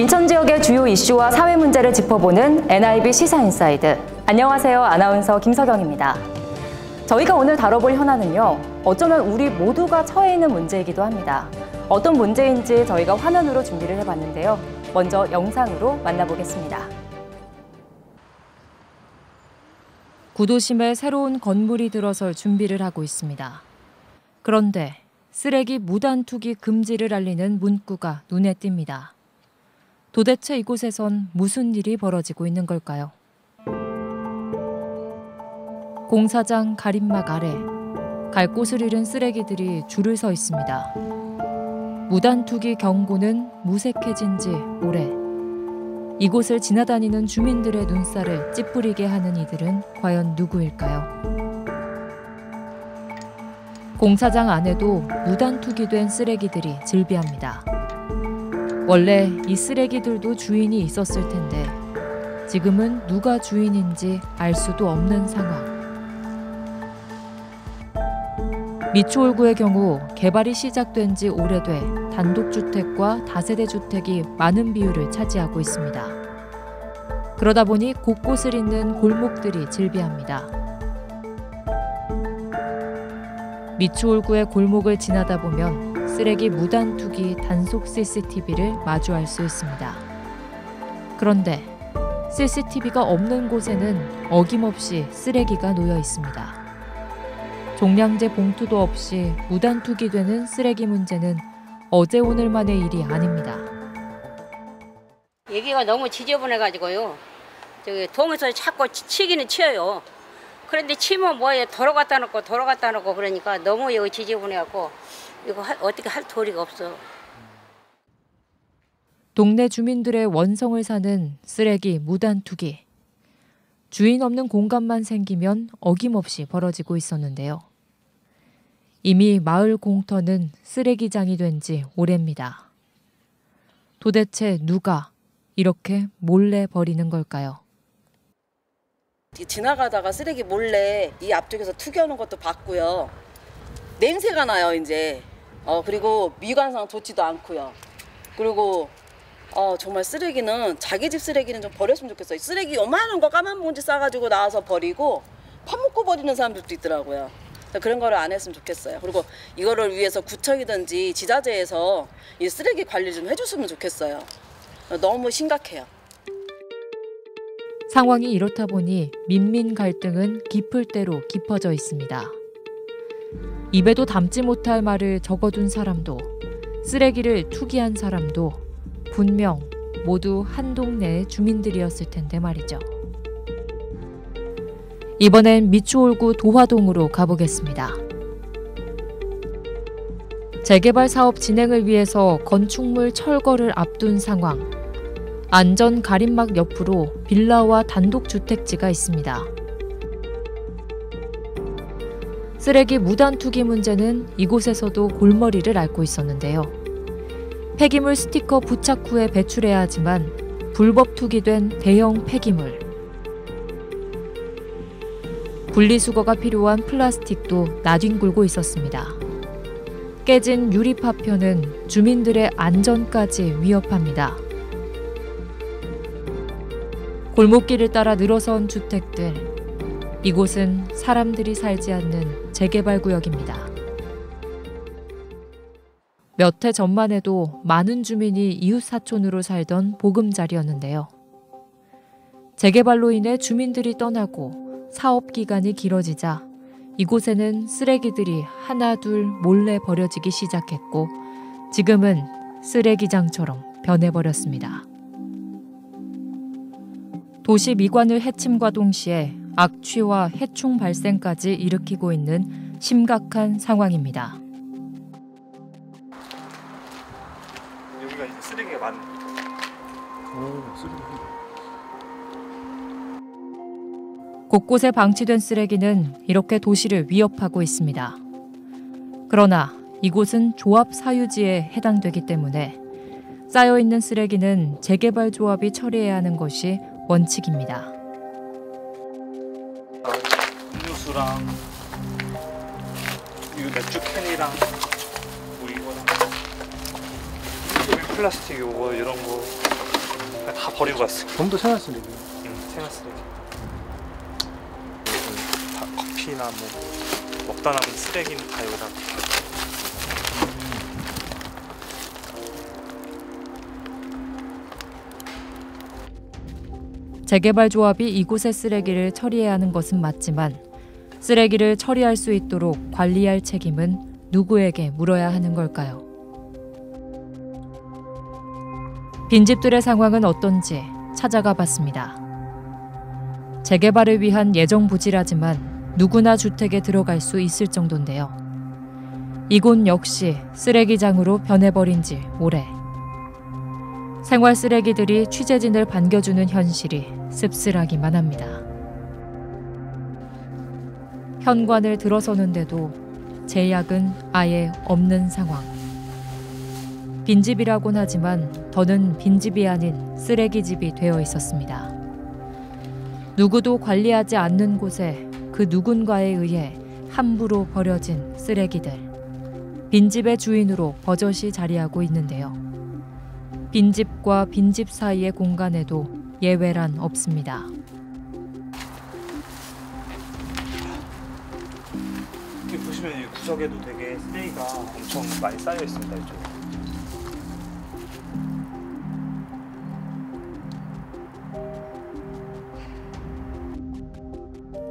인천 지역의 주요 이슈와 사회 문제를 짚어보는 NIB 시사인사이드. 안녕하세요. 아나운서 김석영입니다. 저희가 오늘 다뤄볼 현안은요, 어쩌면 우리 모두가 처해 있는 문제이기도 합니다. 어떤 문제인지 저희가 화면으로 준비를 해봤는데요. 먼저 영상으로 만나보겠습니다. 구도심에 새로운 건물이 들어설 준비를 하고 있습니다. 그런데 쓰레기 무단 투기 금지를 알리는 문구가 눈에 띕니다. 도대체 이곳에선 무슨 일이 벌어지고 있는 걸까요? 공사장 가림막 아래 갈 곳을 잃은 쓰레기들이 줄을 서 있습니다. 무단 투기 경고는 무색해진 지 오래. 이곳을 지나다니는 주민들의 눈살을 찌푸리게 하는 이들은 과연 누구일까요? 공사장 안에도 무단 투기된 쓰레기들이 즐비합니다. 원래 이 쓰레기들도 주인이 있었을 텐데 지금은 누가 주인인지 알 수도 없는 상황. 미추홀구의 경우 개발이 시작된 지 오래돼 단독주택과 다세대 주택이 많은 비율을 차지하고 있습니다. 그러다 보니 곳곳을 잇는 골목들이 즐비합니다. 미추홀구의 골목을 지나다 보면 쓰레기 무단 투기 단속 CCTV를 마주할 수 있습니다. 그런데 CCTV가 없는 곳에는 어김없이 쓰레기가 놓여 있습니다. 종량제 봉투도 없이 무단 투기되는 쓰레기 문제는 어제 오늘만의 일이 아닙니다. 여기가 너무 지저분해가지고요. 저기 동에서 자꾸 치기는 치여요. 그런데 치면 뭐예요? 도로 갖다 놓고 그러니까 너무 여기 지저분해갖고 이거 어떻게 할 도리가 없어. 동네 주민들의 원성을 사는 쓰레기 무단 투기. 주인 없는 공간만 생기면 어김없이 벌어지고 있었는데요. 이미 마을 공터는 쓰레기장이 된 지 오래입니다. 도대체 누가 이렇게 몰래 버리는 걸까요? 지나가다가 쓰레기 몰래 이 앞쪽에서 투기하는 것도 봤고요. 냄새가 나요, 이제. 그리고 미관상 좋지도 않고요. 그리고 정말 쓰레기는 자기 집 쓰레기는 좀 버렸으면 좋겠어요. 쓰레기 요만한 거 까만 봉지 싸가지고 나와서 버리고 파묻고 버리는 사람들도 있더라고요. 그런 거를 안 했으면 좋겠어요. 그리고 이거를 위해서 구청이든지 지자체에서 이 쓰레기 관리 좀 해줬으면 좋겠어요. 너무 심각해요. 상황이 이렇다 보니 민민 갈등은 깊을 대로 깊어져 있습니다. 입에도 담지 못할 말을 적어둔 사람도 쓰레기를 투기한 사람도 분명 모두 한 동네의 주민들이었을 텐데 말이죠. 이번엔 미추홀구 도화동으로 가보겠습니다. 재개발 사업 진행을 위해서 건축물 철거를 앞둔 상황. 안전 가림막 옆으로 빌라와 단독주택지가 있습니다. 쓰레기 무단 투기 문제는 이곳에서도 골머리를 앓고 있었는데요. 폐기물 스티커 부착 후에 배출해야 하지만 불법 투기된 대형 폐기물. 분리수거가 필요한 플라스틱도 나뒹굴고 있었습니다. 깨진 유리파편은 주민들의 안전까지 위협합니다. 골목길을 따라 늘어선 주택들. 이곳은 사람들이 살지 않는 재개발 구역입니다. 몇 해 전만 해도 많은 주민이 이웃사촌으로 살던 보금자리였는데요. 재개발로 인해 주민들이 떠나고 사업 기간이 길어지자 이곳에는 쓰레기들이 하나둘 몰래 버려지기 시작했고 지금은 쓰레기장처럼 변해버렸습니다. 도시 미관을 해침과 동시에 악취와 해충 발생까지 일으키고 있는 심각한 상황입니다. 여기가 이제 쓰레기가 많은. 쓰레기. 곳곳에 방치된 쓰레기는 이렇게 도시를 위협하고 있습니다. 그러나 이곳은 조합 사유지에 해당되기 때문에 쌓여있는 쓰레기는 재개발 조합이 처리해야 하는 것이 원칙입니다. 음료수랑 이 맥주 캔이랑 뭐 이거랑 플라스틱 요거 이런 거 다 버리고 갔어. 전부 생활 쓰레기. 생활 쓰레기. 다 커피나 뭐 먹다 남은 쓰레기는 다 여기다. 재개발조합이 이곳의 쓰레기를 처리해야 하는 것은 맞지만 쓰레기를 처리할 수 있도록 관리할 책임은 누구에게 물어야 하는 걸까요? 빈집들의 상황은 어떤지 찾아가 봤습니다. 재개발을 위한 예정 부지라지만 누구나 주택에 들어갈 수 있을 정도인데요. 이곳 역시 쓰레기장으로 변해버린 지 오래. 생활 쓰레기들이 취재진을 반겨주는 현실이 씁쓸하기만 합니다. 현관을 들어서는데도 제약은 아예 없는 상황. 빈집이라곤 하지만 더는 빈집이 아닌 쓰레기집이 되어 있었습니다. 누구도 관리하지 않는 곳에 그 누군가에 의해 함부로 버려진 쓰레기들. 빈집의 주인으로 버젓이 자리하고 있는데요. 빈집과 빈집 사이의 공간에도 예외란 없습니다. 여기 보시면 이 구석에도 되게 쓰레기가 엄청 많이 쌓여 있습니다. 이쪽.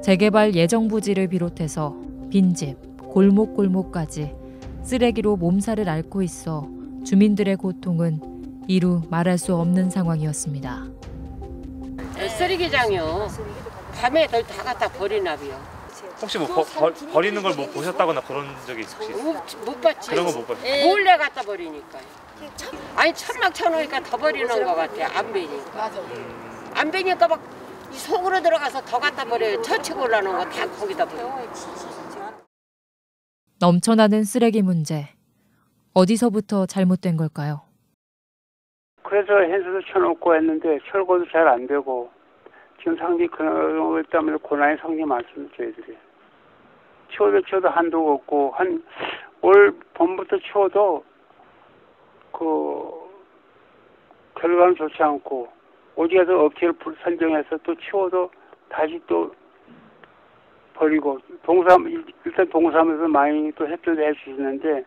재개발 예정 부지를 비롯해서 빈집, 골목골목까지 쓰레기로 몸살을 앓고 있어 주민들의 고통은 이루 말할 수 없는 상황이었습니다. 쓰레기장이요. 밤에 다 갖다 버리나봐요. 혹시 뭐 버리는 걸 뭐 보셨다거나 그런 적이 있으세요? 못 봤지. 그런 거 못 봤어요. 몰래 갖다 버리니까요. 아니 천막 쳐놓으니까 더 버리는 것 같아. 안 베니까. 안 베니까 막 속으로 들어가서 더 갖다 버려요. 처치 골라놓은 거 다 거기다 버려요. 넘쳐나는 쓰레기 문제. 어디서부터 잘못된 걸까요? 그래서 펜스도 쳐놓고 했는데 철거도 잘 안 되고 지금 상당히 그런 것 때문에 고난이 상당히 많습니다. 저희들이. 치워도 한도가 없고 한 올 봄부터 치워도 그 결과는 좋지 않고 어디가서 업체를 선정해서 또 치워도 다시 또 버리고 일단 동사무소 많이 또 협조도 할 수 있는데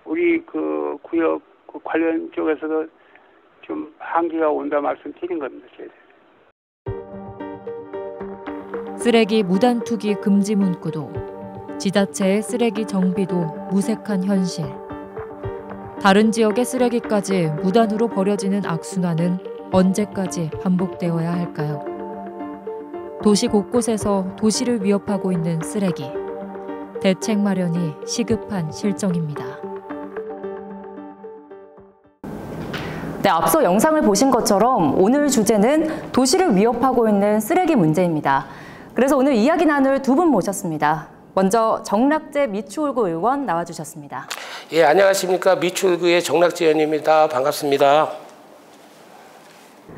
우리 그 구역 그 관련 쪽에서도 좀 한계가 온다 말씀드린 겁니다. 저희들. 쓰레기 무단 투기 금지 문구도 지자체의 쓰레기 정비도 무색한 현실. 다른 지역의 쓰레기까지 무단으로 버려지는 악순환은 언제까지 반복되어야 할까요? 도시 곳곳에서 도시를 위협하고 있는 쓰레기. 대책 마련이 시급한 실정입니다. 네, 앞서 영상을 보신 것처럼 오늘 주제는 도시를 위협하고 있는 쓰레기 문제입니다. 그래서 오늘 이야기 나눌 두 분 모셨습니다. 먼저 정락재 미추홀구 의원 나와주셨습니다. 예, 안녕하십니까. 미추홀구의 정락재 의원입니다. 반갑습니다.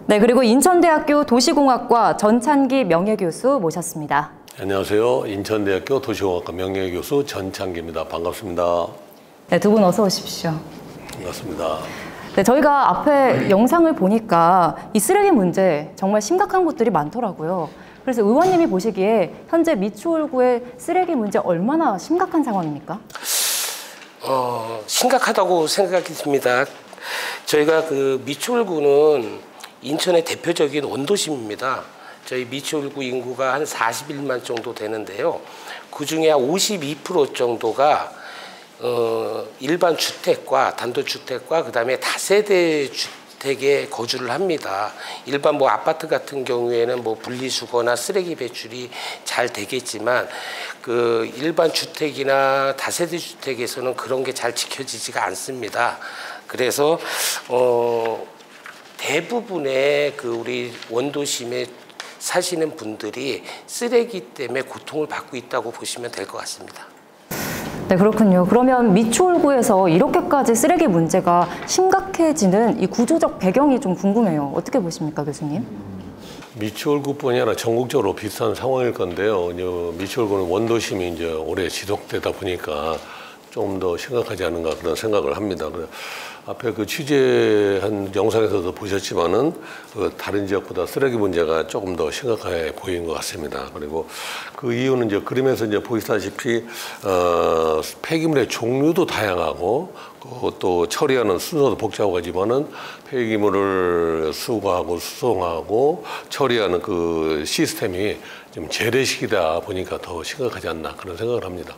네, 그리고 인천대학교 도시공학과 전찬기 명예교수 모셨습니다. 안녕하세요. 인천대학교 도시공학과 명예교수 전찬기입니다. 반갑습니다. 네, 두 분 어서 오십시오. 반갑습니다. 네, 저희가 앞에 영상을 보니까 이 쓰레기 문제 정말 심각한 곳들이 많더라고요. 그래서 의원님이 보시기에 현재 미추홀구의 쓰레기 문제 얼마나 심각한 상황입니까? 심각하다고 생각이 듭니다. 저희가 그 미추홀구는 인천의 대표적인 원도심입니다. 저희 미추홀구 인구가 한 41만 정도 되는데요. 그중에 한 52% 정도가 일반 주택과 단독주택과 그다음에 다세대 주택에 거주를 합니다. 일반 뭐 아파트 같은 경우에는 뭐 분리수거나 쓰레기 배출이 잘 되겠지만 그 일반 주택이나 다세대 주택에서는 그런 게 잘 지켜지지가 않습니다. 그래서 대부분의 그 우리 원도심에 사시는 분들이 쓰레기 때문에 고통을 받고 있다고 보시면 될 것 같습니다. 네, 그렇군요. 그러면 미추홀구에서 이렇게까지 쓰레기 문제가 심각해지는 이 구조적 배경이 좀 궁금해요. 어떻게 보십니까, 교수님? 미추홀구뿐이 아니라 전국적으로 비슷한 상황일 건데요. 미추홀구는 원도심이 이제 오래 지속되다 보니까 좀 더 심각하지 않은가 그런 생각을 합니다. 앞에 그 취재한 영상에서도 보셨지만은 다른 지역보다 쓰레기 문제가 조금 더 심각해 보이는 것 같습니다. 그리고 그 이유는 이제 그림에서 이제 보시다시피 폐기물의 종류도 다양하고 또 처리하는 순서도 복잡하지만은 폐기물을 수거하고 수송하고 처리하는 그 시스템이 좀 재래식이다 보니까 더 심각하지 않나 그런 생각을 합니다.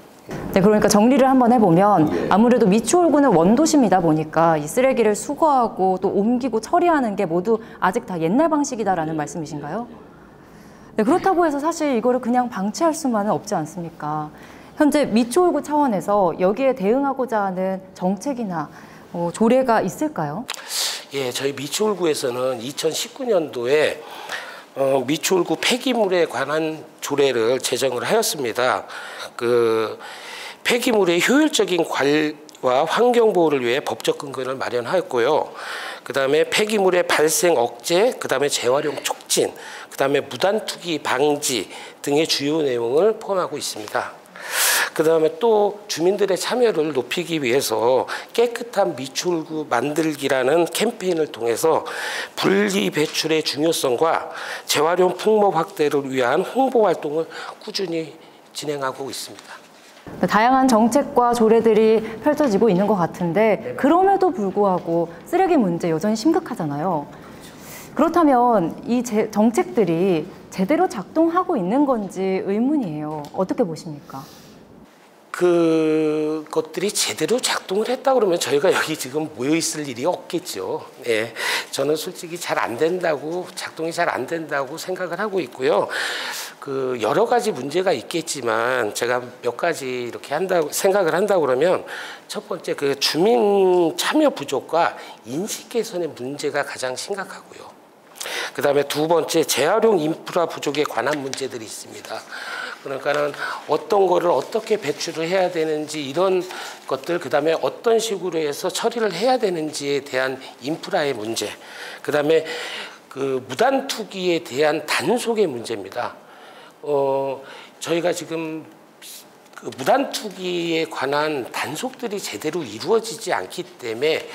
네, 그러니까 정리를 한번 해보면 아무래도 미추홀구는 원도심이다 보니까 이 쓰레기를 수거하고 또 옮기고 처리하는 게 모두 아직 다 옛날 방식이다라는 말씀이신가요? 네, 그렇다고 해서 사실 이거를 그냥 방치할 수만은 없지 않습니까? 현재 미추홀구 차원에서 여기에 대응하고자 하는 정책이나 조례가 있을까요? 예, 저희 미추홀구에서는 2019년도에 미추홀구 폐기물에 관한 조례를 제정을 하였습니다. 그 폐기물의 효율적인 관리와 환경 보호를 위해 법적 근거를 마련하였고요. 그다음에 폐기물의 발생 억제, 그다음에 재활용 촉진, 그다음에 무단 투기 방지 등의 주요 내용을 포함하고 있습니다. 그다음에 또 주민들의 참여를 높이기 위해서 깨끗한 미추홀구 만들기라는 캠페인을 통해서 분리 배출의 중요성과 재활용 풍모 확대를 위한 홍보 활동을 꾸준히 진행하고 있습니다. 다양한 정책과 조례들이 펼쳐지고 있는 것 같은데 그럼에도 불구하고 쓰레기 문제 여전히 심각하잖아요. 그렇다면 이 정책들이 제대로 작동하고 있는 건지 의문이에요. 어떻게 보십니까? 그것들이 제대로 작동을 했다 그러면 저희가 여기 지금 모여 있을 일이 없겠죠. 예, 저는 솔직히 잘 안 된다고, 작동이 잘 안 된다고 생각을 하고 있고요. 그 여러 가지 문제가 있겠지만 제가 몇 가지 이렇게 생각을 한다고 그러면 첫 번째 그 주민 참여 부족과 인식 개선의 문제가 가장 심각하고요. 그 다음에 두 번째 재활용 인프라 부족에 관한 문제들이 있습니다. 그러니까는 어떤 거를 어떻게 배출을 해야 되는지 이런 것들, 그 다음에 어떤 식으로 해서 처리를 해야 되는지에 대한 인프라의 문제, 그 다음에 그 무단 투기에 대한 단속의 문제입니다. 저희가 지금 그 무단 투기에 관한 단속들이 제대로 이루어지지 않기 때문에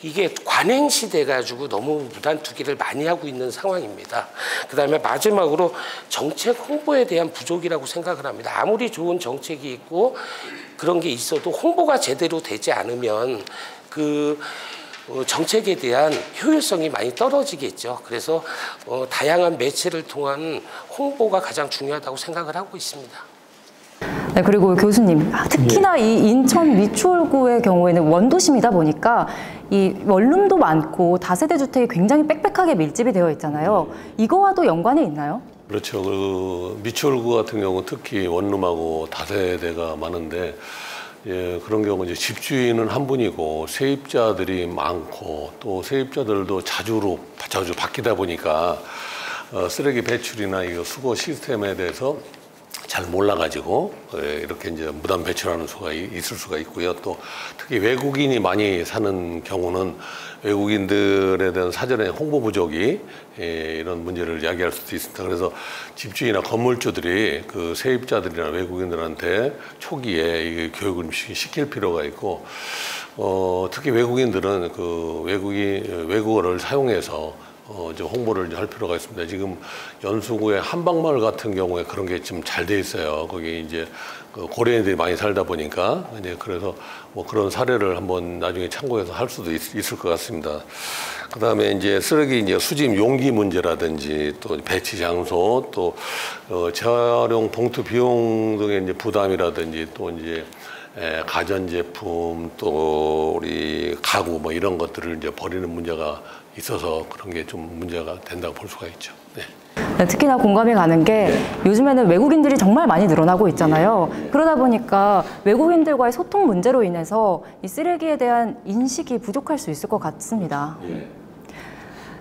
이게 관행시 돼가지고 너무 무단 투기를 많이 하고 있는 상황입니다. 그 다음에 마지막으로 정책 홍보에 대한 부족이라고 생각을 합니다. 아무리 좋은 정책이 있고 그런 게 있어도 홍보가 제대로 되지 않으면 그 정책에 대한 효율성이 많이 떨어지겠죠. 그래서 다양한 매체를 통한 홍보가 가장 중요하다고 생각을 하고 있습니다. 네, 그리고 교수님, 특히나 이 인천 미추홀구의 경우에는 원도심이다 보니까 이 원룸도 많고 다세대 주택이 굉장히 빽빽하게 밀집이 되어 있잖아요. 이거와도 연관이 있나요? 그렇죠. 그 미추홀구 같은 경우 특히 원룸하고 다세대가 많은데 예, 그런 경우 이제 집주인은 한 분이고 세입자들이 많고 또 세입자들도 자주 바뀌다 보니까 쓰레기 배출이나 이 수거 시스템에 대해서 잘 몰라가지고 이렇게 이제 무단 배출하는 수가 있을 수가 있고요. 또 특히 외국인이 많이 사는 경우는 외국인들에 대한 사전에 홍보 부족이 이런 문제를 야기할 수도 있습니다. 그래서 집주인이나 건물주들이 그 세입자들이나 외국인들한테 초기에 이 교육을 시킬 필요가 있고, 특히 외국인들은 그 외국어를 사용해서 좀 홍보를 할 필요가 있습니다. 지금 연수구의 한방마을 같은 경우에 그런 게 좀 잘 돼 있어요. 거기 이제 그 고려인들이 많이 살다 보니까 이제 그래서 뭐 그런 사례를 한번 나중에 참고해서 할 수도 있을 것 같습니다. 그다음에 이제 쓰레기 이제 수집 용기 문제라든지 또 배치 장소 또 재활용 봉투 비용 등의 이제 부담이라든지 또 이제 가전제품 또 우리 가구 뭐 이런 것들을 이제 버리는 문제가 있어서 그런 게 좀 문제가 된다고 볼 수가 있죠. 네. 네, 특히나 공감이 가는 게 요즘에는 외국인들이 정말 많이 늘어나고 있잖아요. 그러다 보니까 외국인들과의 소통 문제로 인해서 이 쓰레기에 대한 인식이 부족할 수 있을 것 같습니다.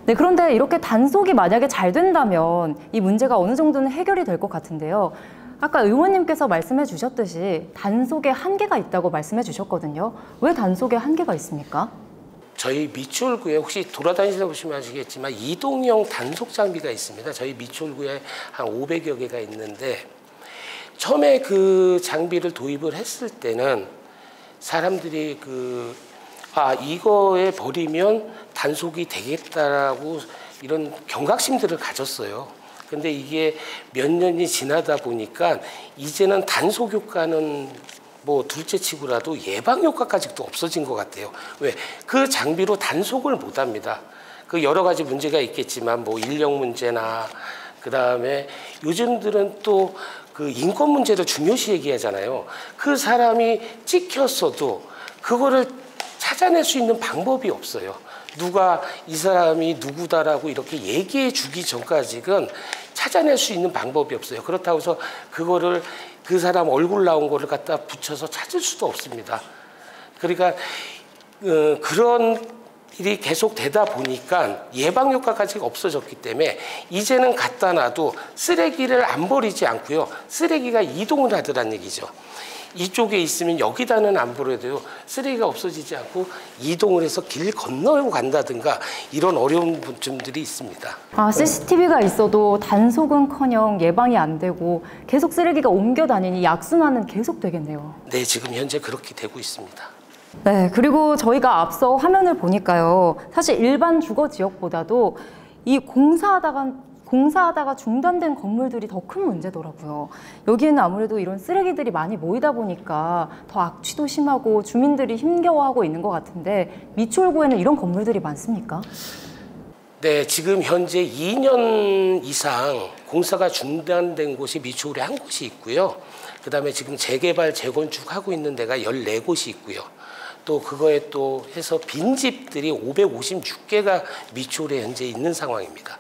네, 그런데 이렇게 단속이 만약에 잘 된다면 이 문제가 어느 정도는 해결이 될 것 같은데요. 아까 의원님께서 말씀해 주셨듯이 단속에 한계가 있다고 말씀해 주셨거든요. 왜 단속에 한계가 있습니까? 저희 미추홀구에 혹시 돌아다니시다 보시면 아시겠지만 이동형 단속 장비가 있습니다. 저희 미추홀구에 한 500여 개가 있는데 처음에 그 장비를 도입을 했을 때는 사람들이 이거에 버리면 단속이 되겠다라고 이런 경각심들을 가졌어요. 근데 이게 몇 년이 지나다 보니까 이제는 단속 효과는 뭐 둘째 치고라도 예방 효과까지도 없어진 것 같아요. 왜? 그 장비로 단속을 못 합니다. 그 여러 가지 문제가 있겠지만 뭐 인력 문제나 그다음에 요즘들은 또 그 인권 문제도 중요시 얘기하잖아요. 그 사람이 찍혔어도 그거를 찾아낼 수 있는 방법이 없어요. 누가 이 사람이 누구다라고 이렇게 얘기해 주기 전까지는 찾아낼 수 있는 방법이 없어요. 그렇다고 해서 그거를 그 사람 얼굴 나온 거를 갖다 붙여서 찾을 수도 없습니다. 그러니까 그런 일이 계속 되다 보니까 예방 효과까지 없어졌기 때문에 이제는 갖다 놔도 쓰레기를 안 버리지 않고요. 쓰레기가 이동을 하더란 얘기죠. 이쪽에 있으면 여기다는 안 버려도요. 쓰레기가 없어지지 않고 이동을 해서 길 건너고 간다든가 이런 어려운 점들이 있습니다. CCTV가 있어도 단속은커녕 예방이 안 되고 계속 쓰레기가 옮겨 다니니 악순환은 계속 되겠네요. 네, 지금 현재 그렇게 되고 있습니다. 네, 그리고 저희가 앞서 화면을 보니까요. 사실 일반 주거 지역보다도 이 공사하다가 중단된 건물들이 더 큰 문제더라고요. 여기에는 아무래도 이런 쓰레기들이 많이 모이다 보니까 더 악취도 심하고 주민들이 힘겨워하고 있는 것 같은데 미추홀구에는 이런 건물들이 많습니까? 네, 지금 현재 2년 이상 공사가 중단된 곳이 미추홀에 한 곳이 있고요. 그다음에 지금 재개발, 재건축하고 있는 데가 14곳이 있고요. 또 그거에 또 해서 빈집들이 556개가 미추홀에 현재 있는 상황입니다.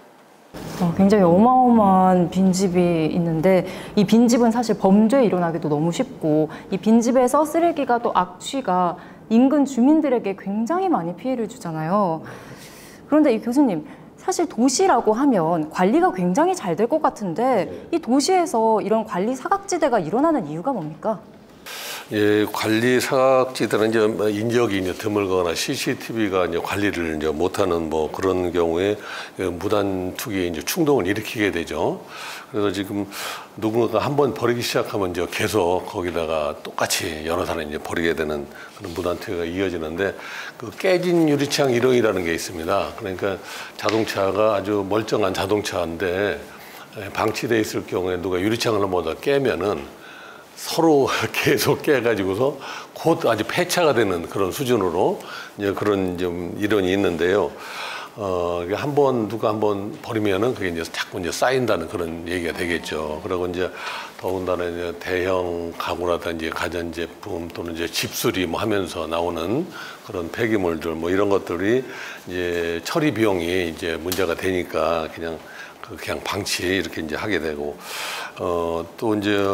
굉장히 어마어마한 빈집이 있는데 이 빈집은 사실 범죄 일어나기도 너무 쉽고 이 빈집에서 쓰레기가 또 악취가 인근 주민들에게 굉장히 많이 피해를 주잖아요. 그런데 이 교수님, 사실 도시라고 하면 관리가 굉장히 잘 될 것 같은데 이 도시에서 이런 관리 사각지대가 일어나는 이유가 뭡니까? 예, 관리 사각지대는 이제 인적이 이제 드물거나 CCTV가 이제 관리를 이제 못하는 뭐 그런 경우에 무단 투기에 이제 충동을 일으키게 되죠. 그래서 지금 누군가가 한번 버리기 시작하면 이제 계속 거기다가 똑같이 여러 사람이 이제 버리게 되는 그런 무단 투기가 이어지는데 그 깨진 유리창 일형이라는 게 있습니다. 그러니까 자동차가 아주 멀쩡한 자동차인데 방치돼 있을 경우에 누가 유리창을 넘어다 깨면은 서로 계속 깨가지고서 곧 아주 폐차가 되는 그런 수준으로 이제 그런 좀 이론이 있는데요. 누가 한번 버리면은 그게 이제 자꾸 이제 쌓인다는 그런 얘기가 되겠죠. 그리고 이제 더군다나 이제 대형 가구라든지 가전제품 또는 이제 집수리 뭐 하면서 나오는 그런 폐기물들 뭐 이런 것들이 이제 처리 비용이 이제 문제가 되니까 그냥 방치 이렇게 이제 하게 되고 또 이제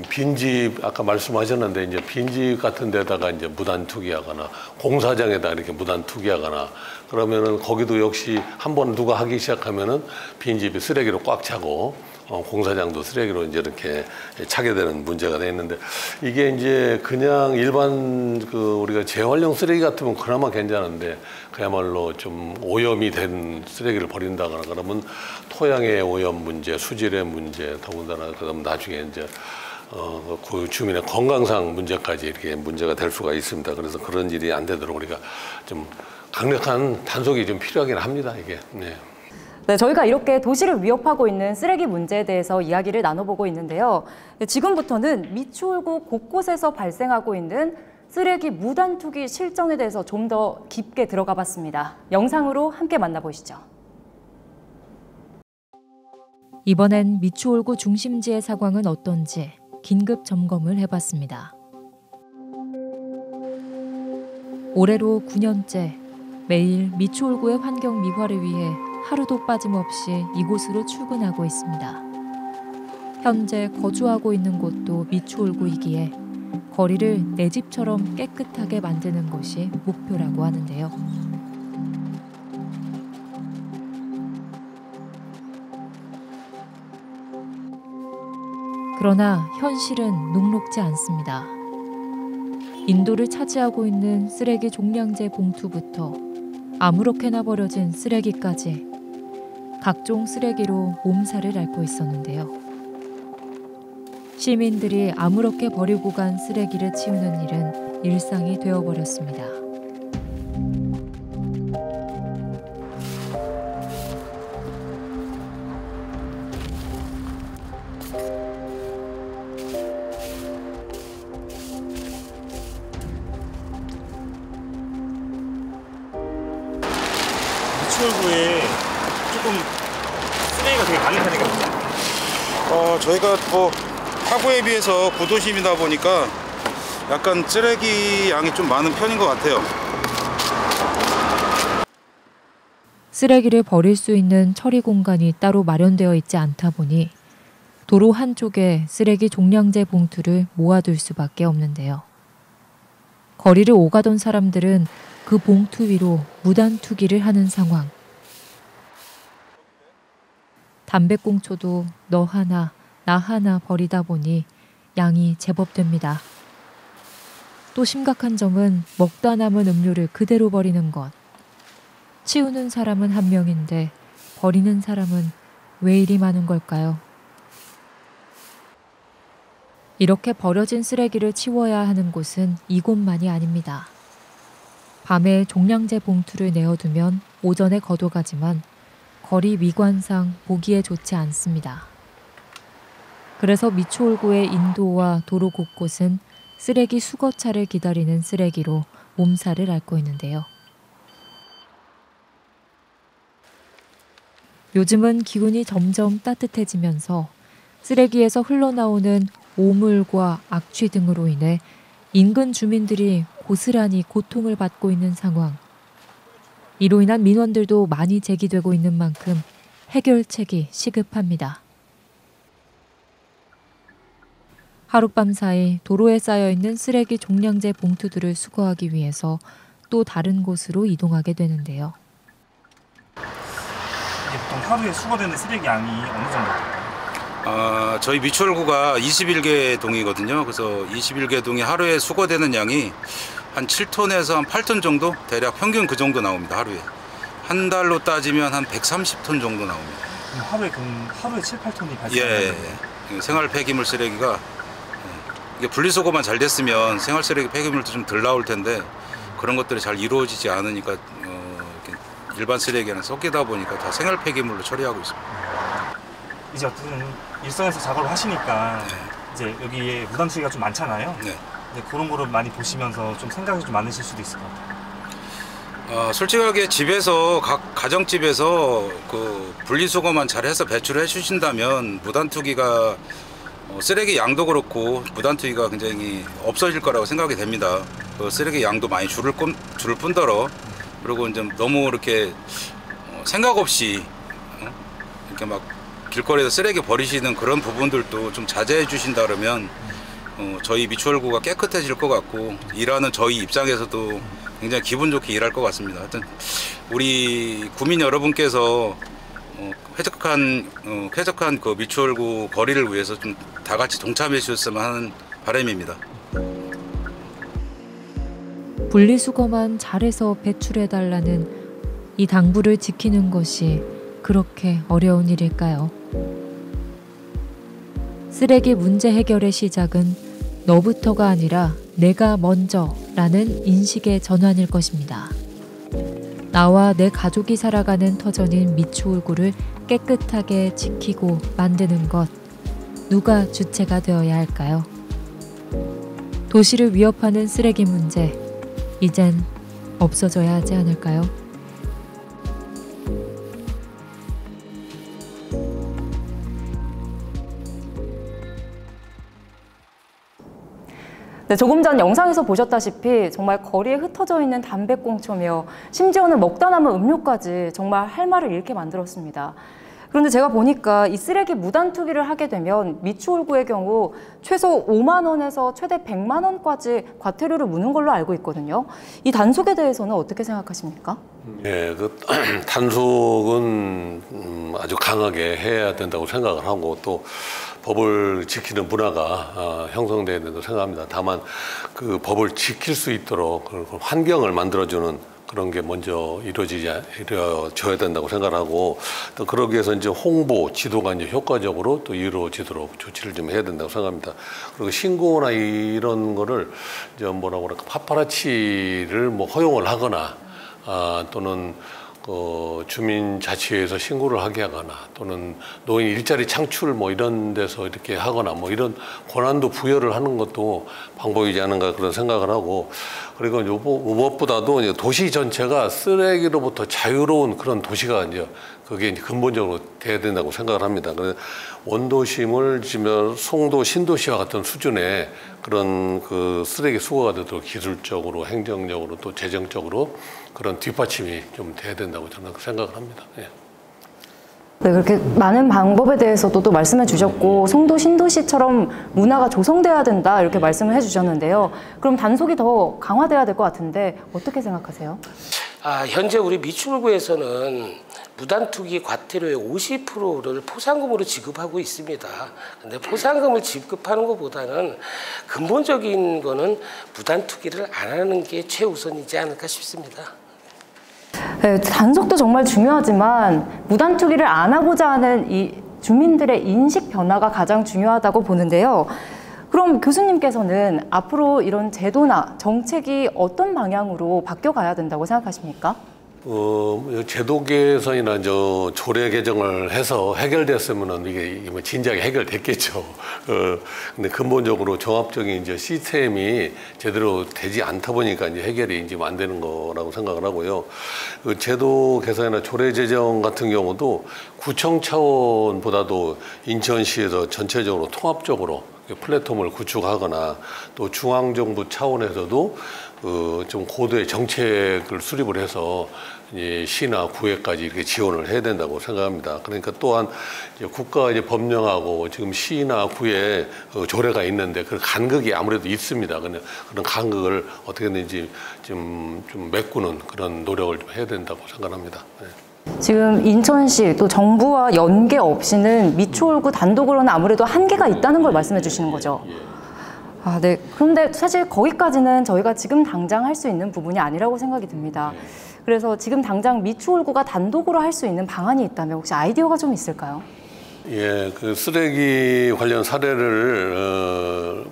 빈집 아까 말씀하셨는데 이제 빈집 같은 데다가 이제 무단 투기하거나 공사장에다 이렇게 무단 투기하거나 그러면은 거기도 역시 한번 누가 하기 시작하면은 빈집이 쓰레기로 꽉 차고 공사장도 쓰레기로 이제 이렇게 차게 되는 문제가 돼 있는데 이게 이제 그냥 일반 우리가 재활용 쓰레기 같으면 그나마 괜찮은데 그야말로 좀 오염이 된 쓰레기를 버린다거나 그러면 토양의 오염 문제, 수질의 문제, 더군다나 그다음 나중에 이제 그 주민의 건강상 문제까지 이렇게 문제가 될 수가 있습니다. 그래서 그런 일이 안 되도록 우리가 좀 강력한 단속이 좀 필요하긴 합니다. 이게. 네. 네, 저희가 이렇게 도시를 위협하고 있는 쓰레기 문제에 대해서 이야기를 나눠보고 있는데요. 지금부터는 미추홀구 곳곳에서 발생하고 있는 쓰레기 무단 투기 실정에 대해서 좀 더 깊게 들어가 봤습니다. 영상으로 함께 만나보시죠. 이번엔 미추홀구 중심지의 상황은 어떤지 긴급 점검을 해봤습니다. 올해로 9년째 매일 미추홀구의 환경 미화를 위해 하루도 빠짐없이 이곳으로 출근하고 있습니다. 현재 거주하고 있는 곳도 미추홀구이기에 거리를 내 집처럼 깨끗하게 만드는 것이 목표라고 하는데요. 그러나 현실은 녹록지 않습니다. 인도를 차지하고 있는 쓰레기 종량제 봉투부터 아무렇게나 버려진 쓰레기까지 각종 쓰레기로 몸살을 앓고 있었는데요. 시민들이 아무렇게 버리고 간 쓰레기를 치우는 일은 일상이 되어버렸습니다. 미추홀구에 조금 쓰레기가 되게 많은 편이거든요. 저희가 뭐 타구에 비해서 구도심이다 보니까 약간 쓰레기 양이 좀 많은 편인 것 같아요. 쓰레기를 버릴 수 있는 처리 공간이 따로 마련되어 있지 않다 보니 도로 한쪽에 쓰레기 종량제 봉투를 모아둘 수밖에 없는데요. 거리를 오가던 사람들은 그 봉투 위로 무단 투기를 하는 상황. 담배꽁초도 너 하나, 나 하나 버리다 보니 양이 제법 됩니다. 또 심각한 점은 먹다 남은 음료를 그대로 버리는 것. 치우는 사람은 한 명인데 버리는 사람은 왜 이리 많은 걸까요? 이렇게 버려진 쓰레기를 치워야 하는 곳은 이곳만이 아닙니다. 밤에 종량제 봉투를 내어두면 오전에 걷어가지만 거리 미관상 보기에 좋지 않습니다. 그래서 미추홀구의 인도와 도로 곳곳은 쓰레기 수거차를 기다리는 쓰레기로 몸살을 앓고 있는데요. 요즘은 기온이 점점 따뜻해지면서 쓰레기에서 흘러나오는 오물과 악취 등으로 인해 인근 주민들이 고스란히 고통을 받고 있는 상황. 이로 인한 민원들도 많이 제기되고 있는 만큼 해결책이 시급합니다. 하룻밤 사이 도로에 쌓여있는 쓰레기 종량제 봉투들을 수거하기 위해서 또 다른 곳으로 이동하게 되는데요. 이게 보통 하루에 수거되는 쓰레기 양이 어느 정도? 저희 미추홀구가 21개 동이거든요. 그래서 21개 동이 하루에 수거되는 양이 한 7톤에서 한 8톤 정도? 대략 평균 그 정도 나옵니다, 하루에. 한 달로 따지면 한 130톤 정도 나옵니다. 하루에 7, 8톤이 발생하는 거예요? 예. 생활 폐기물 쓰레기가 이게 분리수거만 잘 됐으면 생활 쓰레기 폐기물도 좀 덜 나올 텐데 그런 것들이 잘 이루어지지 않으니까 일반 쓰레기랑 섞이다 보니까 다 생활 폐기물로 처리하고 있습니다. 이제 어쨌든 일선에서 작업을 하시니까 이제 여기에 무단 투기가 좀 많잖아요. 네. 근데 그런 거를 많이 보시면서 좀 생각이 좀 많으실 수도 있을 것 같아요. 솔직하게 집에서 각 가정집에서 그 분리수거만 잘해서 배출을 해주신다면 무단 투기가 쓰레기 양도 그렇고 무단 투기가 굉장히 없어질 거라고 생각이 됩니다. 그 쓰레기 양도 많이 줄을 뿐더러 그리고 이제 너무 이렇게 생각 없이 이렇게 막 길거리에서 쓰레기 버리시는 그런 부분들도 좀 자제해 주신다 그러면 저희 미추홀구가 깨끗해질 것 같고 일하는 저희 입장에서도 굉장히 기분 좋게 일할 것 같습니다. 하여튼 우리 구민 여러분께서 쾌적한 그 미추홀구 거리를 위해서 좀 다 같이 동참해 주셨으면 하는 바람입니다. 분리수거만 잘해서 배출해달라는 이 당부를 지키는 것이 그렇게 어려운 일일까요? 쓰레기 문제 해결의 시작은 너부터가 아니라 내가 먼저라는 인식의 전환일 것입니다. 나와 내 가족이 살아가는 터전인 미추홀구를 깨끗하게 지키고 만드는 것, 누가 주체가 되어야 할까요? 도시를 위협하는 쓰레기 문제, 이젠 없어져야 하지 않을까요? 네, 조금 전 영상에서 보셨다시피 정말 거리에 흩어져 있는 담배꽁초며 심지어는 먹다 남은 음료까지 정말 할 말을 잃게 만들었습니다. 그런데 제가 보니까 이 쓰레기 무단 투기를 하게 되면 미추홀구의 경우 최소 5만 원에서 최대 100만 원까지 과태료를 무는 걸로 알고 있거든요. 이 단속에 대해서는 어떻게 생각하십니까? 예, 그 단속은 아주 강하게 해야 된다고 생각을 하고 또 법을 지키는 문화가 형성돼야 된다고 생각합니다. 다만 그 법을 지킬 수 있도록 환경을 만들어주는 그런 게 먼저 이루어져야 된다고 생각하고 또 그러기 위해서 이제 홍보, 지도가 이제 효과적으로 또 이루어지도록 조치를 좀 해야 된다고 생각합니다. 그리고 신고나 이런 거를 이제 뭐라고 그럴까 파파라치를 뭐 허용을 하거나 또는 주민자치회에서 신고를 하게 하거나 또는 노인 일자리 창출 뭐 이런 데서 이렇게 하거나 뭐 이런 권한도 부여를 하는 것도 방법이지 않은가 그런 생각을 하고 그리고 무엇보다도 이제 도시 전체가 쓰레기로부터 자유로운 그런 도시가 이제 그게 이제 근본적으로 돼야 된다고 생각을 합니다. 그래서 원도심을 지금 송도 신도시와 같은 수준의 그런 그 쓰레기 수거가 되도록 기술적으로, 행정적으로 또 재정적으로 그런 뒷받침이 좀 돼야 된다고 저는 생각을 합니다. 예. 네, 그렇게 많은 방법에 대해서도 또 말씀해 주셨고 송도 신도시처럼 문화가 조성돼야 된다 이렇게 말씀을 해주셨는데요. 그럼 단속이 더 강화돼야 될 것 같은데 어떻게 생각하세요? 현재 우리 미추홀구에서는 무단투기 과태료의 50%를 포상금으로 지급하고 있습니다. 근데 포상금을 지급하는 것보다는 근본적인 거는 무단투기를 안 하는 게 최우선이지 않을까 싶습니다. 네, 단속도 정말 중요하지만 무단투기를 안 하고자 하는 이 주민들의 인식 변화가 가장 중요하다고 보는데요. 그럼 교수님께서는 앞으로 이런 제도나 정책이 어떤 방향으로 바뀌어가야 된다고 생각하십니까? 제도 개선이나 조례 개정을 해서 해결됐으면은 이게 진작에 해결됐겠죠. 근데 근본적으로 종합적인 이제 시스템이 제대로 되지 않다 보니까 이제 해결이 이제 안 되는 거라고 생각을 하고요. 제도 개선이나 조례 제정 같은 경우도 구청 차원보다도 인천시에서 전체적으로 통합적으로 플랫폼을 구축하거나 또 중앙정부 차원에서도 좀 고도의 정책을 수립을 해서 이제 시나 구에까지 이렇게 지원을 해야 된다고 생각합니다. 그러니까 또한 이제 국가 이제 법령하고 지금 시나 구에 조례가 있는데 그 간극이 아무래도 있습니다. 그런 간극을 어떻게든지 좀 메꾸는 그런 노력을 좀 해야 된다고 생각합니다. 네. 지금 인천시 또 정부와 연계 없이는 미추홀구 단독으로는 아무래도 한계가 있다는 걸 말씀해 주시는 거죠. 네. 그런데 사실 거기까지는 저희가 지금 당장 할 수 있는 부분이 아니라고 생각이 듭니다. 그래서 지금 당장 미추홀구가 단독으로 할 수 있는 방안이 있다면 혹시 아이디어가 좀 있을까요? 예, 그 쓰레기 관련 사례를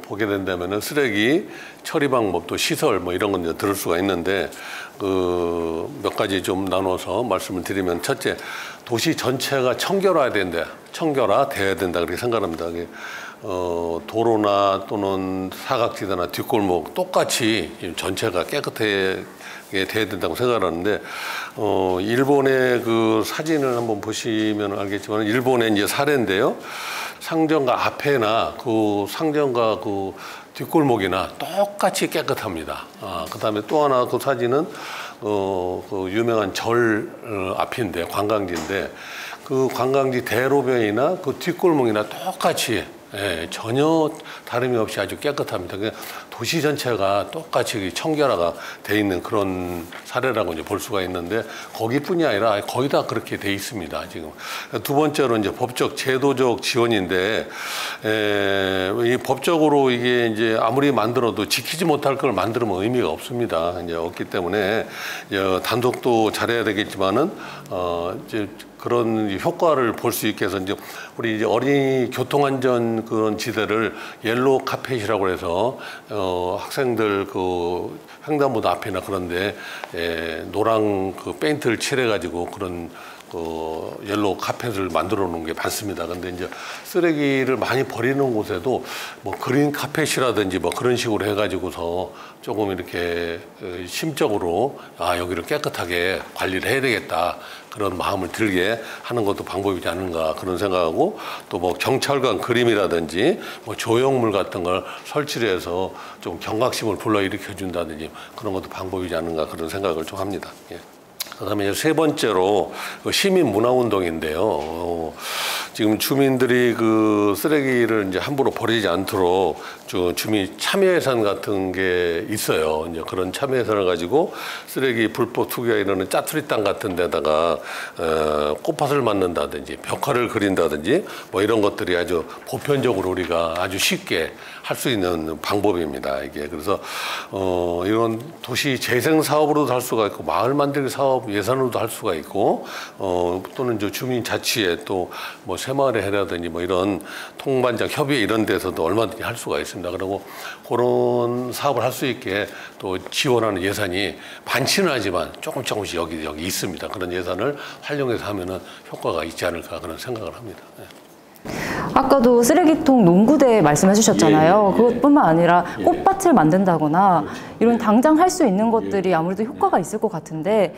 보게 된다면은 쓰레기 처리 방법도 시설 뭐 이런 건 들을 수가 있는데 몇 가지 좀 나눠서 말씀을 드리면 첫째, 도시 전체가 청결화돼야 된다 그렇게 생각합니다. 도로나 또는 사각지대나 뒷골목 똑같이 전체가 깨끗하게 돼야 된다고 생각하는데 일본의 그 사진을 한번 보시면 알겠지만 일본의 이제 사례인데요. 상점가 앞에나 그 상점가 그 뒷골목이나 똑같이 깨끗합니다. 그다음에 또 하나 그 사진은 그 유명한 절 앞인데 관광지인데 그 관광지 대로변이나 그 뒷골목이나 똑같이 전혀 다름이 없이 아주 깨끗합니다. 도시 전체가 똑같이 청결화가 돼 있는 그런 사례라고 이제 볼 수가 있는데 거기뿐이 아니라 거의 다 그렇게 돼 있습니다. 지금 두 번째로 이제 법적 제도적 지원인데 이 법적으로 이게 이제 아무리 만들어도 지키지 못할 걸 만들면 의미가 없습니다. 이제 없기 때문에 이제 단속도 잘해야 되겠지만은 이제 그런 효과를 볼 수 있게 해서 이제 우리 이제 어린이 교통안전 그런 지대를 옐로우 카펫이라고 해서 학생들 그 횡단보도 앞이나 그런데 노랑 그 페인트를 칠해가지고 그런 옐로우 카펫을 만들어 놓은 게 많습니다. 근데 이제 쓰레기를 많이 버리는 곳에도 뭐 그린 카펫이라든지 뭐 그런 식으로 해가지고서 조금 이렇게 심적으로 여기를 깨끗하게 관리를 해야 되겠다. 그런 마음을 들게 하는 것도 방법이지 않은가 그런 생각하고 또 뭐 경찰관 그림이라든지 뭐 조형물 같은 걸 설치를 해서 좀 경각심을 불러일으켜 준다든지 그런 것도 방법이지 않은가 그런 생각을 좀 합니다. 예. 그다음에 세 번째로 시민 문화 운동인데요. 지금 주민들이 그 쓰레기를 이제 함부로 버리지 않도록 주민 참여 예산 같은 게 있어요. 이제 그런 참여 예산을 가지고 쓰레기 불법 투기가 이러는 짜투리 땅 같은 데다가 꽃밭을 만든다든지 벽화를 그린다든지 뭐 이런 것들이 아주 보편적으로 우리가 아주 쉽게 할 수 있는 방법입니다. 이게 그래서 이런 도시 재생 사업으로도 할 수가 있고 마을 만들기 사업 예산으로도 할 수가 있고 또는 주민 자치에 또 뭐 새마을에 해라든지 뭐 이런 통반장 협의회 이런 데서도 얼마든지 할 수가 있습니다. 그리고 그런 사업을 할 수 있게 또 지원하는 예산이 많지는 하지만 조금씩 여기 있습니다. 그런 예산을 활용해서 하면은 효과가 있지 않을까 그런 생각을 합니다. 네. 아까도 쓰레기통 농구대 말씀해 주셨잖아요. 그것뿐만 아니라 꽃밭을 만든다거나 이런 당장 할 수 있는 것들이 아무래도 효과가 있을 것 같은데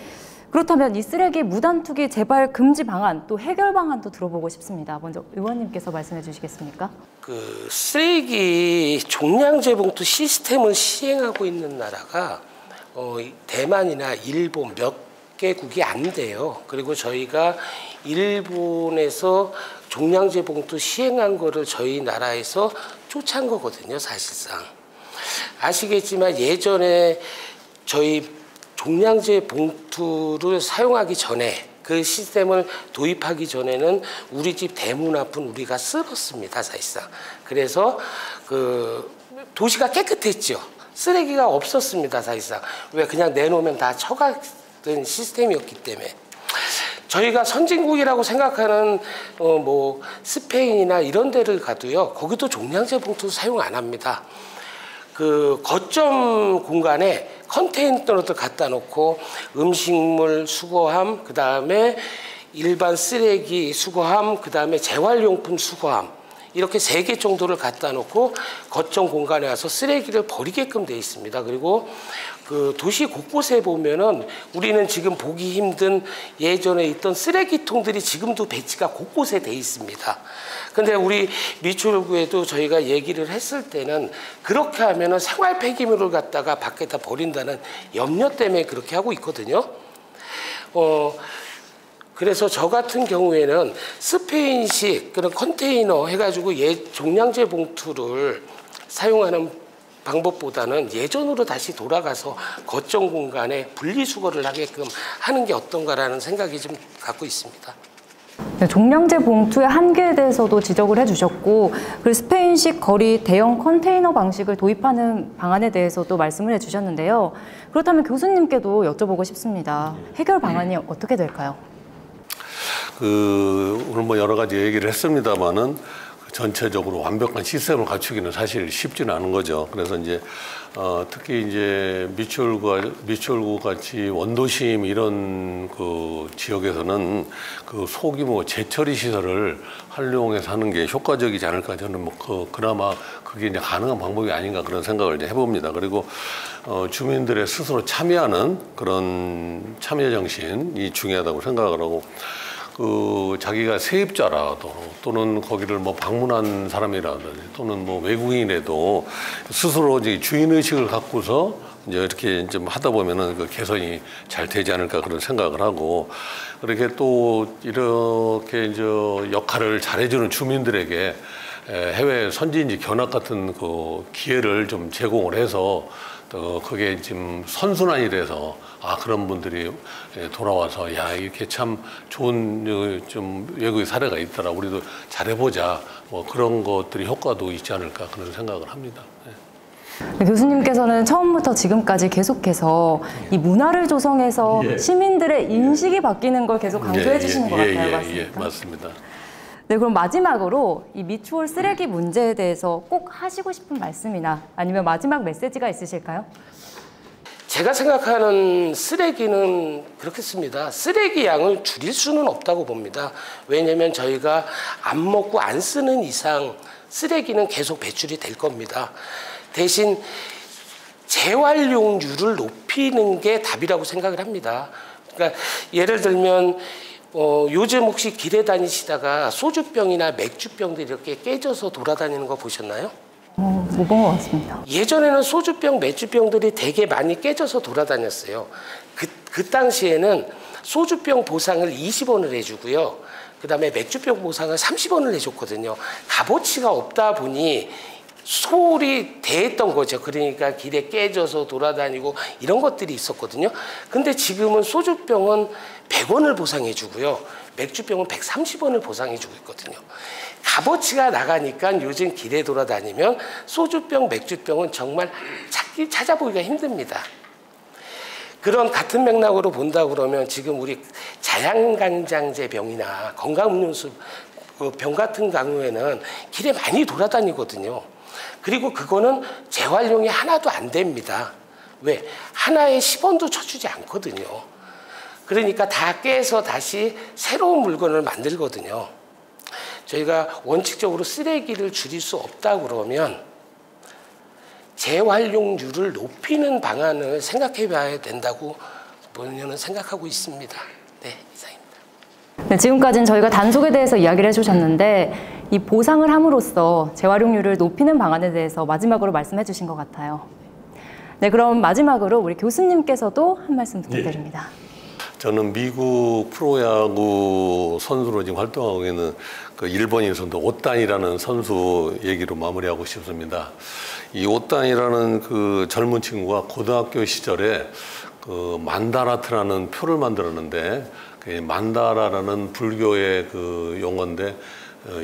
그렇다면 이 쓰레기 무단 투기 재발 금지 방안 또 해결 방안도 들어보고 싶습니다. 먼저 의원님께서 말씀해 주시겠습니까? 그 쓰레기 종량제 봉투 시스템을 시행하고 있는 나라가 대만이나 일본 몇 개국이 안 돼요. 그리고 저희가 일본에서 종량제 봉투 시행한 거를 저희 나라에서 쫓아온 거거든요, 사실상. 아시겠지만 예전에 저희 종량제 봉투를 사용하기 전에 그 시스템을 도입하기 전에는 우리 집 대문 앞은 우리가 쓸었습니다, 사실상. 그래서 그 도시가 깨끗했죠. 쓰레기가 없었습니다, 사실상. 왜 그냥 내놓으면 다 처가던 시스템이었기 때문에. 저희가 선진국이라고 생각하는 뭐 스페인이나 이런 데를 가도요, 거기도 종량제 봉투 사용 안 합니다. 그 거점 공간에 컨테이너를 갖다 놓고 음식물 수거함, 그 다음에 일반 쓰레기 수거함, 그 다음에 재활용품 수거함, 이렇게 3개 정도를 갖다 놓고 거점 공간에 와서 쓰레기를 버리게끔 돼 있습니다. 그리고 그 도시 곳곳에 보면은 우리는 지금 보기 힘든 예전에 있던 쓰레기통들이 지금도 배치가 곳곳에 돼 있습니다. 근데 우리 미추홀구에도 저희가 얘기를 했을 때는 그렇게 하면은 생활 폐기물을 갖다가 밖에다 버린다는 염려 때문에 그렇게 하고 있거든요. 그래서 저 같은 경우에는 스페인식 그런 컨테이너 해가지고 종량제 봉투를 사용하는 방법보다는 예전으로 다시 돌아가서 거점 공간에 분리수거를 하게끔 하는 게 어떤가라는 생각이 좀 갖고 있습니다. 네, 종량제 봉투의 한계에 대해서도 지적을 해주셨고 그리고 스페인식 거리 대형 컨테이너 방식을 도입하는 방안에 대해서도 말씀을 해주셨는데요. 그렇다면 교수님께도 여쭤보고 싶습니다. 해결 방안이 어떻게 될까요? 오늘 뭐 여러 가지 얘기를 했습니다만은 전체적으로 완벽한 시스템을 갖추기는 사실 쉽지는 않은 거죠. 그래서 이제 특히 이제 미추홀구 같이 원도심 이런 그 지역에서는 그 소규모 재처리 시설을 활용해서 하는 게 효과적이지 않을까 저는 뭐 그나마 그게 이제 가능한 방법이 아닌가 그런 생각을 이제 해봅니다. 그리고 주민들의 스스로 참여하는 그런 참여 정신이 중요하다고 생각을 하고. 자기가 세입자라도 또는 거기를 뭐 방문한 사람이라든지 또는 뭐 외국인에도 스스로 이제 주인의식을 갖고서 이제 이렇게 좀 하다 보면은 그 개선이 잘 되지 않을까 그런 생각을 하고 그렇게 또 이렇게 이제 역할을 잘해주는 주민들에게 해외 선진지 견학 같은 그 기회를 좀 제공을 해서 그게 지금 선순환이 돼서 그런 분들이 돌아와서 야 이렇게 참 좋은 좀 외국의 사례가 있더라 우리도 잘해보자 뭐 그런 것들이 효과도 있지 않을까 그런 생각을 합니다. 네, 교수님께서는 처음부터 지금까지 계속해서 이 문화를 조성해서 시민들의 인식이 바뀌는 걸 계속 강조해 주시는 것 같아요. 맞습니까? 맞습니다. 네, 그럼 마지막으로 이 미추홀 쓰레기 문제에 대해서 꼭 하시고 싶은 말씀이나 아니면 마지막 메시지가 있으실까요? 제가 생각하는 쓰레기는 그렇겠습니다. 쓰레기 양을 줄일 수는 없다고 봅니다. 왜냐하면 저희가 안 먹고 안 쓰는 이상 쓰레기는 계속 배출이 될 겁니다. 대신 재활용률을 높이는 게 답이라고 생각을 합니다. 그러니까 예를 들면 요즘 혹시 길에 다니시다가 소주병이나 맥주병들이 이렇게 깨져서 돌아다니는 거 보셨나요? 못 본 것 같습니다. 예전에는 소주병, 맥주병들이 되게 많이 깨져서 돌아다녔어요. 그 당시에는 소주병 보상을 20원을 해주고요. 그 다음에 맥주병 보상을 30원을 해줬거든요. 값어치가 없다 보니 소홀히 대했던 거죠. 그러니까 길에 깨져서 돌아다니고 이런 것들이 있었거든요. 근데 지금은 소주병은 100원을 보상해 주고요. 맥주병은 130원을 보상해 주고 있거든요. 값어치가 나가니까 요즘 길에 돌아다니면 소주병, 맥주병은 정말 찾아보기가 힘듭니다. 그런 같은 맥락으로 본다 그러면 지금 우리 자양강장제 병이나 건강음료수 병 같은 경우에는 길에 많이 돌아다니거든요. 그리고 그거는 재활용이 하나도 안 됩니다. 왜? 하나에 10원도 쳐주지 않거든요. 그러니까 다 깨서 다시 새로운 물건을 만들거든요. 저희가 원칙적으로 쓰레기를 줄일 수 없다 그러면 재활용률을 높이는 방안을 생각해 봐야 된다고 본인은 생각하고 있습니다. 네, 이상입니다. 네, 지금까지는 저희가 단속에 대해서 이야기를 해주셨는데 이 보상을 함으로써 재활용률을 높이는 방안에 대해서 마지막으로 말씀해 주신 것 같아요. 네, 그럼 마지막으로 우리 교수님께서도 한 말씀 부탁드립니다. 저는 미국 프로야구 선수로 지금 활동하고 있는 그 일본인 선수 오탄이라는 선수 얘기로 마무리하고 싶습니다. 이 오탄이라는 그 젊은 친구가 고등학교 시절에 그 만다라트라는 표를 만들었는데 그 만다라라는 불교의 그 용어인데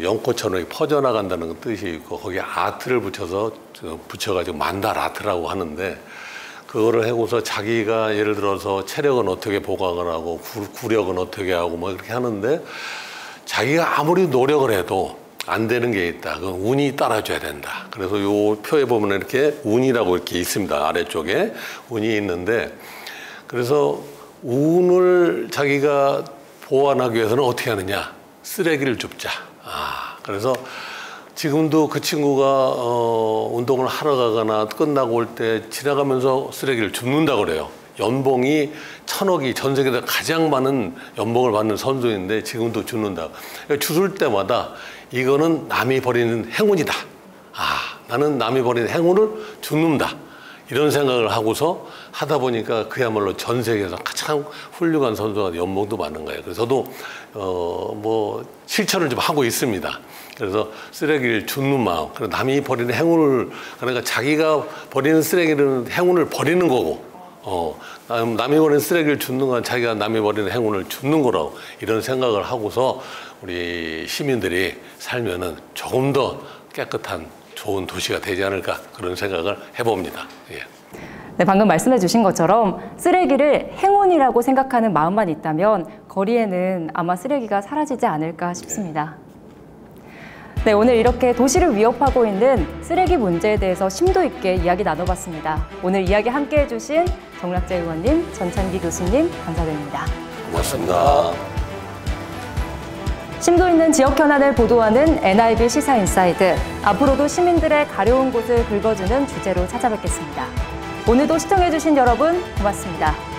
연꽃처럼 퍼져나간다는 뜻이 있고 거기에 아트를 붙여가지고 만다라트라고 하는데 그거를 하고서 자기가 예를 들어서 체력은 어떻게 보강을 하고 구력은 어떻게 하고 뭐 이렇게 하는데 자기가 아무리 노력을 해도 안 되는 게 있다. 그건 운이 따라줘야 된다. 그래서 요 표에 보면 이렇게 운이라고 이렇게 있습니다. 아래쪽에 운이 있는데 그래서 운을 자기가 보완하기 위해서는 어떻게 하느냐? 쓰레기를 줍자. 그래서 지금도 그 친구가 운동을 하러 가거나 끝나고 올 때 지나가면서 쓰레기를 줍는다 그래요. 연봉이 1,000억이 전 세계에서 가장 많은 연봉을 받는 선수인데 지금도 줍는다. 주술 때마다 이거는 남이 버리는 행운이다. 나는 남이 버리는 행운을 줍는다. 이런 생각을 하고서 하다 보니까 그야말로 전 세계에서 가장 훌륭한 선수가 연봉도 많은 거예요. 그래서 저도 뭐 실천을 좀 하고 있습니다. 그래서 쓰레기를 줍는 마음, 그리고 남이 버리는 행운을, 그러니까 자기가 버리는 쓰레기는 행운을 버리는 거고, 남이 버리는 쓰레기를 줍는 건 자기가 남이 버리는 행운을 줍는 거라고 이런 생각을 하고서 우리 시민들이 살면은 조금 더 깨끗한 좋은 도시가 되지 않을까 그런 생각을 해봅니다. 예. 네, 방금 말씀해 주신 것처럼 쓰레기를 행운이라고 생각하는 마음만 있다면 거리에는 아마 쓰레기가 사라지지 않을까 싶습니다. 네, 오늘 이렇게 도시를 위협하고 있는 쓰레기 문제에 대해서 심도 있게 이야기 나눠봤습니다. 오늘 이야기 함께 해주신 정락재 의원님, 전찬기 교수님 감사드립니다. 고맙습니다. 심도 있는 지역 현안을 보도하는 NIB 시사인사이드. 앞으로도 시민들의 가려운 곳을 긁어주는 주제로 찾아뵙겠습니다. 오늘도 시청해주신 여러분 고맙습니다.